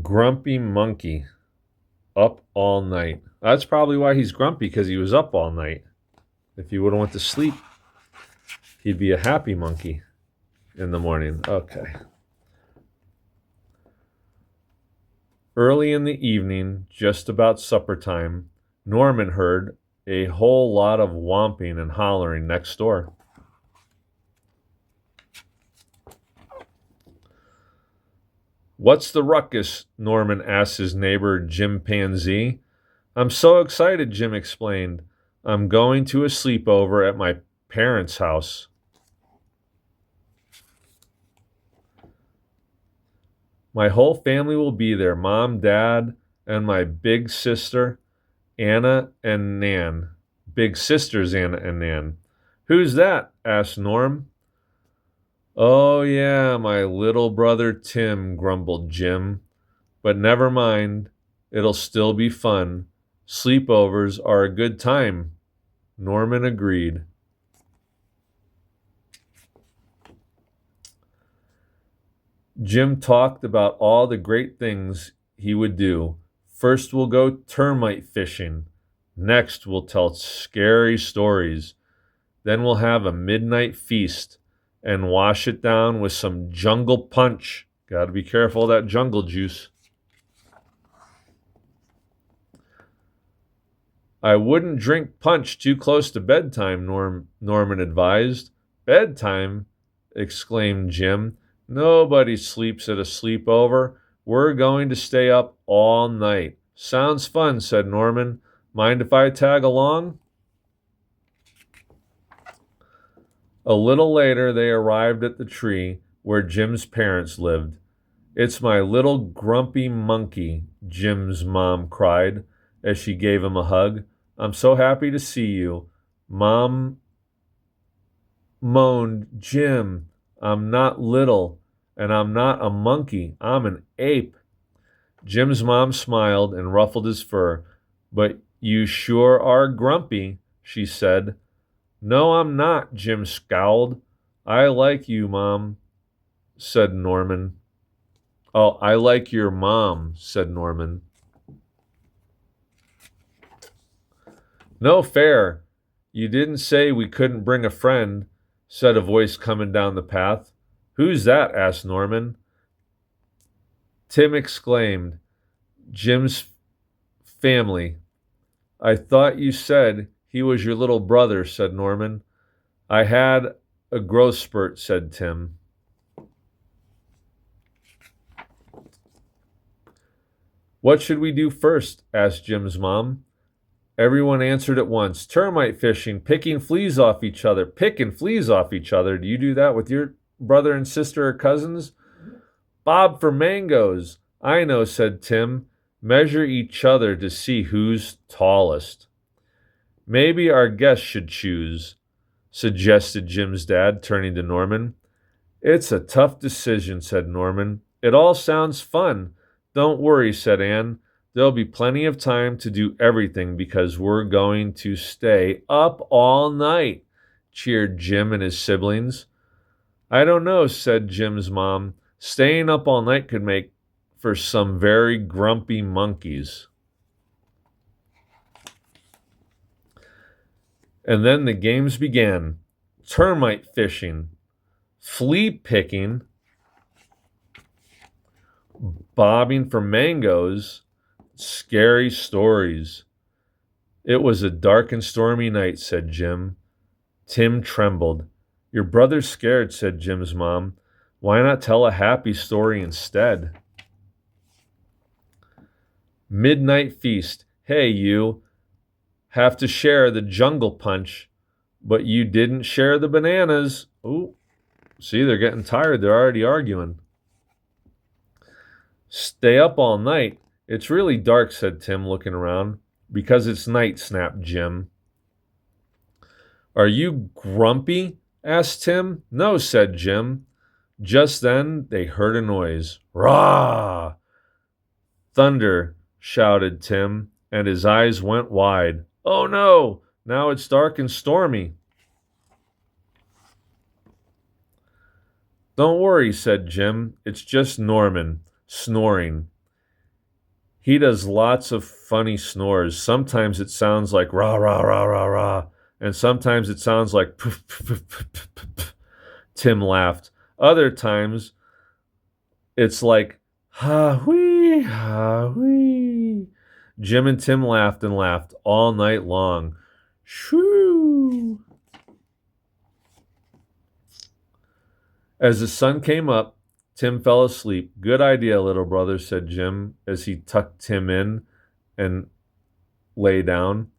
Grumpy monkey, up all night. That's probably why he's grumpy, because he was up all night. If he would have went to sleep, he'd be a happy monkey in the morning. Okay. Early in the evening, just about supper time, Norman heard a whole lot of whomping and hollering next door. "What's the ruckus?" Norman asked his neighbor Jim Pansy. "I'm so excited," Jim explained. "I'm going to a sleepover at my parents' house." "My whole family will be there, Mom, Dad, and my big sister, Anna and Nan." Big sisters, Anna and Nan. "Who's that?" asked Norm. "Oh, yeah, my little brother Tim," grumbled Jim. "But never mind, it'll still be fun. Sleepovers are a good time," Norman agreed. Jim talked about all the great things he would do. "First, we'll go termite fishing. Next, we'll tell scary stories. Then we'll have a midnight feast and wash it down with some jungle punch." Got to be careful of that jungle juice. "I wouldn't drink punch too close to bedtime," Norman advised. "Bedtime?" exclaimed Jim. "Nobody sleeps at a sleepover. We're going to stay up all night." "Sounds fun," said Norman. "Mind if I tag along?" A little later, they arrived at the tree where Jim's parents lived. "It's my little grumpy monkey," Jim's mom cried as she gave him a hug. "I'm so happy to see you." Mom moaned, "Jim, I'm not little, and I'm not a monkey. I'm an ape." Jim's mom smiled and ruffled his fur. "But you sure are grumpy," she said. "No, I'm not," Jim scowled. "I like you, Mom," said Norman. "Oh, I like your mom," said Norman. "No fair. You didn't say we couldn't bring a friend," said a voice coming down the path. "Who's that?" asked Norman. Tim exclaimed, "Jim's family." "I thought you said he was your little brother," said Norman. "I had a growth spurt," said Tim. "What should we do first?" asked Jim's mom. Everyone answered at once. "Termite fishing, picking fleas off each other." "Picking fleas off each other? Do you do that with your brother and sister or cousins?" "Bob for mangoes." "I know," said Tim. "Measure each other to see who's tallest." "Maybe our guests should choose," suggested Jim's dad, turning to Norman. "It's a tough decision," said Norman. "It all sounds fun." "Don't worry," said Anne. "There'll be plenty of time to do everything because we're going to stay up all night," cheered Jim and his siblings. "I don't know," said Jim's mom. "Staying up all night could make for some very grumpy monkeys." And then the games began. Termite fishing, flea picking, bobbing for mangoes, scary stories. "It was a dark and stormy night," said Jim. Tim trembled. "Your brother's scared," said Jim's mom. "Why not tell a happy story instead?" Midnight feast. "Hey, you have to share the jungle punch, but you didn't share the bananas." Ooh, see, they're getting tired. They're already arguing. "Stay up all night. It's really dark," said Tim, looking around. "Because it's night," snapped Jim. "Are you grumpy?" asked Tim. "No," said Jim. Just then they heard a noise. "Rah!" "Thunder," shouted Tim, and his eyes went wide. "Oh no! Now it's dark and stormy." "Don't worry," said Jim. "It's just Norman, snoring." He does lots of funny snores. Sometimes it sounds like rah, rah, rah, rah, rah. And sometimes it sounds like poof, poof, poof, poof, poof, poof, poof. Tim laughed. Other times it's like ha-wee, ha-wee. Jim and Tim laughed and laughed all night long. Shoo! As the sun came up, Tim fell asleep. Good idea, little brother, said Jim as he tucked Tim in and lay down.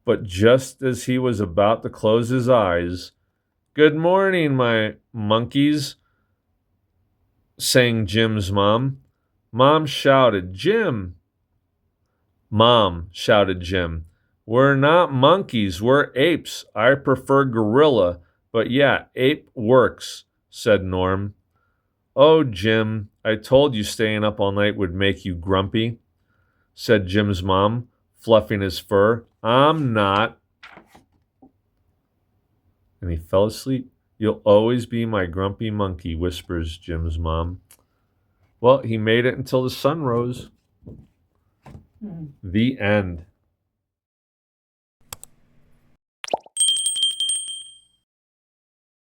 But just as he was about to close his eyes, "Good morning, my monkeys," sang Jim's mom. Mom shouted, "Jim!" "Mom," shouted Jim, "we're not monkeys, we're apes. I prefer gorilla, but yeah, ape works," said Norm. "Oh, Jim, I told you staying up all night would make you grumpy," said Jim's mom, fluffing his fur. "I'm not." And he fell asleep. "You'll always be my grumpy monkey," whispers Jim's mom. Well, he made it until the sun rose. The end.